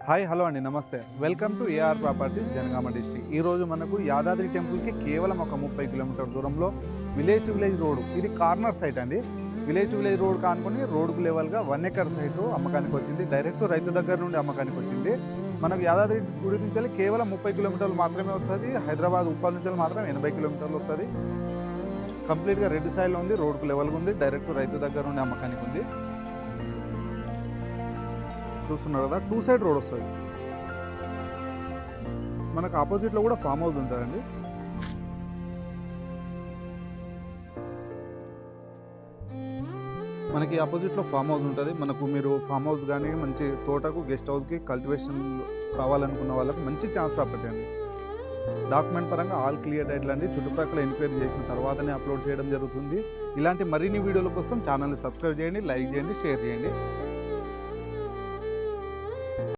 Hi hello అండి, నమస్తే. Welcome to AR properties Jangaon district. ఈరోజు మనకు యాదాద్రి టెంపుల్కి కేవలం ఒక 30 కిలోమీటర్ దూరంలో విలేజ్ టు విలేజ్ రోడ్, ఇది కార్నర్ సైట్ అండి. విలేజ్ టు విలేజ్ రోడ్ కానుకొని రోడ్కు లెవెల్గా 1 ఎకర్ సైటు అమ్మకానికి వచ్చింది. డైరెక్ట్ రైతు దగ్గర నుండి అమ్మకానికి వచ్చింది. మనకు యాదాద్రి గుడి నుంచి కేవలం 30 కిలోమీటర్లు మాత్రమే వస్తుంది. హైదరాబాద్ ఉప్పల్ నుంచి మాత్రం 80 కిలోమీటర్లు వస్తుంది. కంప్లీట్గా రెడ్ సైడ్లో ఉంది, రోడ్కు లెవెల్గా ఉంది. డైరెక్ట్ రైతు దగ్గర నుండి అమ్మకానికి ఉంది. చూస్తున్నారు కదా, 2 సైడ్ రోడ్ వస్తుంది. మనకు ఆపోజిట్లో కూడా ఫామ్ హౌస్ ఉంటుందండి. మనకి ఆపోజిట్లో ఫామ్ హౌస్ ఉంటుంది. మనకు మీరు ఫామ్ హౌస్ కానీ మంచి తోటకు గెస్ట్ హౌస్కి కల్టివేషన్ కావాలనుకున్న వాళ్ళకి మంచి ఛాన్స్ ప్రాపర్టీ అండి. డాక్యుమెంట్ పరంగా ఆల్ క్లియర్ టైటిల్ అండి. చుట్టుపక్కల ఎంక్వైరీ చేసిన తర్వాతనే అప్లోడ్ చేయడం జరుగుతుంది. ఇలాంటి మరిన్ని వీడియోల కోసం ఛానల్ని సబ్స్క్రైబ్ చేయండి, లైక్ చేయండి, షేర్ చేయండి.